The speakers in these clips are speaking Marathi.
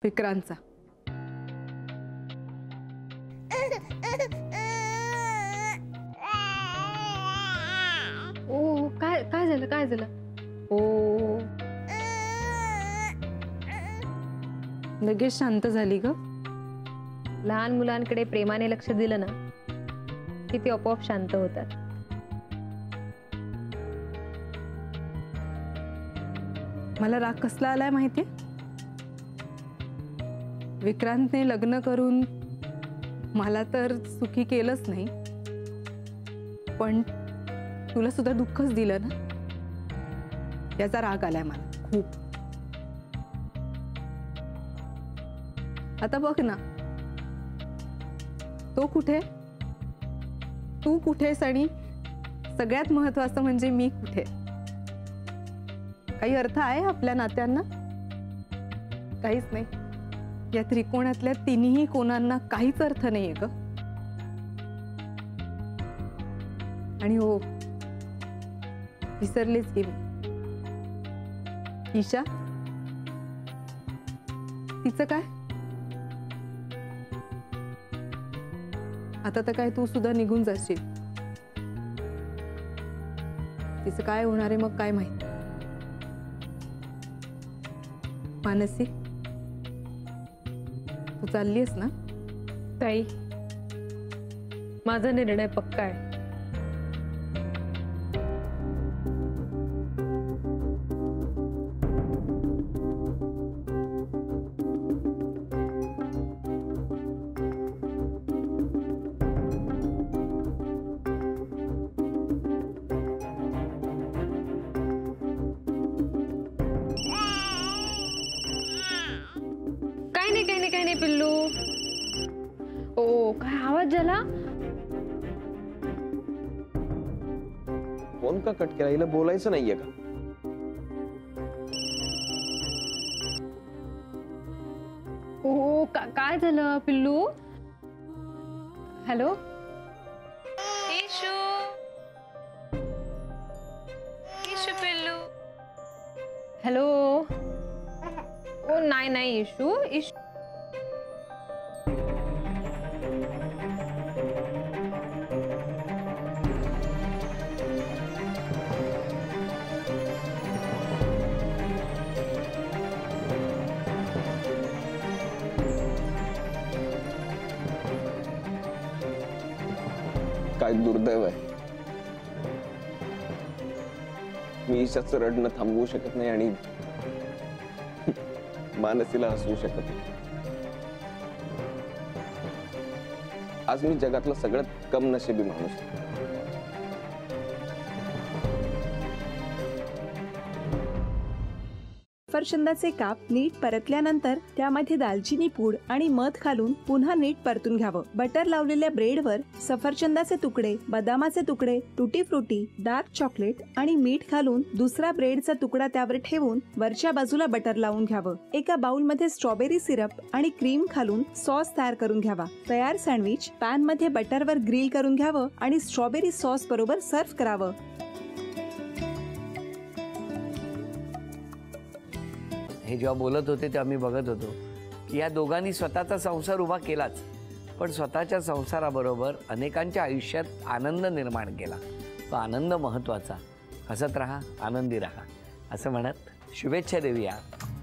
विक्रांतचा. ओ काय काय झालं काय झालं? ओ लगेच शांत झाली ग. लहान मुलांकडे प्रेमाने लक्ष दिलं ना की ते आपोआप शांत होतात. मला राग कसला आलाय माहितीये? विक्रांतने लग्न करून मला तर सुखी केलंच नाही, पण तुला सुद्धा दुःखच दिलं ना, याचा राग आलाय मला खूप. आता बघ ना, तो कुठे, तू कुठेस आणि सगळ्यात महत्त्वाचं म्हणजे मी कुठे. काही अर्थ आहे आपल्या नात्यांना? काहीच नाही. या त्रिकोणातल्या तिन्ही कोणांना काहीच अर्थ नाहीये ग. आणि हो, विसरलेच की मी, ईशा, तिचं काय? आता तर काय तू सुद्धा निघून जाशील. तिचं काय होणार आहे मग काय माहिती. मानसी, तू चाललीस ना? ताई, माझा निर्णय पक्का आहे. काही नाही पिल्लू. ओ काय आवाज झाला? फोन का कट केला? हिला बोलायचं नाहीये का? ओ काय झालं पिल्लू? हॅलो ईशू, ईशू पिल्लू. हॅलो. ओ नाही ईशू, ईशू. काय दुर्दैव आहे. मी ईशाचं रडणं थांबवू शकत नाही आणि मानसीला हसवू शकत नाही. आज मी जगातला सगळ्यात कम नशिबी माणूस. सफरचंदाचे काप नीट परतल्यानंतर त्यामध्ये दालचिनी पूड आणि मध घालून पुन्हा नीट परतून घ्यावं. बटर लावलेल्या ब्रेडवर सफरचंदाचे तुकडे, बदामाचे तुकडे, टुटी फ्रुटी, डार्क चॉकलेट आणि मीठ घालून दुसरा ब्रेडचा तुकडा त्यावर ठेवून वरच्या बाजूला बटर लावून घ्यावं. एका बाउलमध्ये स्ट्रॉबेरी सिरप आणि क्रीम घालून सॉस तयार करून घ्यावा. तयार सँडविच पॅन मध्ये बटरवर ग्रिल करून घ्यावं आणि स्ट्रॉबेरी सॉस बरोबर सर्व्ह करावं. हे जेव्हा बोलत होते तेव्हा मी बघत होतो की या दोघांनी स्वतःचा संसार उभा केलाच, पण स्वतःच्या संसाराबरोबर अनेकांच्या आयुष्यात आनंद निर्माण केला. तो आनंद महत्त्वाचा. हसत राहा, आनंदी राहा असं म्हणत शुभेच्छा देऊया.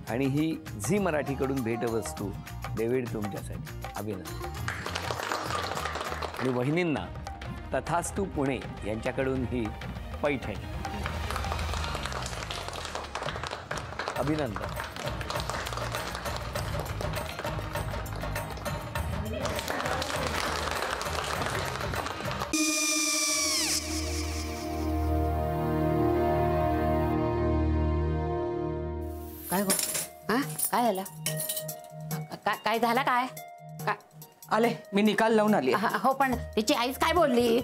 आणि ही झी मराठीकडून भेटवस्तू डेव्हिड तुमच्यासाठी. अभिनंदन. आणि वहिनींना तथास्तू पुणे यांच्याकडून ही पैठणी. अभिनंदन. काय गो? हा काय झालं? काय झालं? काय आले मी निकाल लावून आली. हो पण तिची आईच काय बोलली?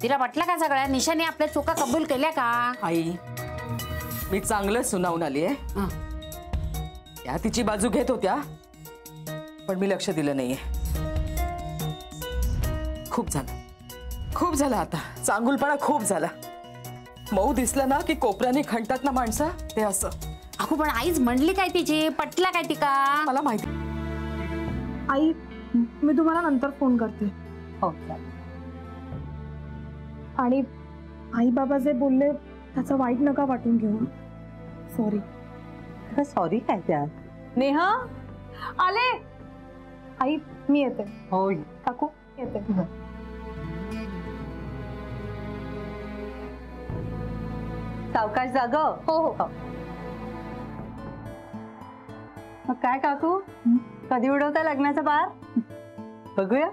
तिला वाटलं का सगळ्या निशाने आपल्या चुका कबूल केल्या का? आई मी चांगलं सुनावून आली आहे. त्या तिची बाजू घेत होत्या पण मी लक्ष दिलं नाहीये. खूप झालं आता. चांगुलपणा खूप झाला. मऊ दिसलं ना की कोपऱ्याने खणतात ना माणसं, ते असं. अगो पण आईच म्हणली काय तिची, पटला काय तिका? मला माहिती. आई मी तुम्हाला नंतर फोन करते. हो आणि आई बाबा जे बोलले त्याचं वाईट नका वाटून घेऊ. सॉरी. सॉरी काय त्या? नेहा आले. आई मी येते. हो काकू येते. सावकाश जाग. हो हो. मग काय काकू, कधी उडवता लग्नाचा बार? बघूया.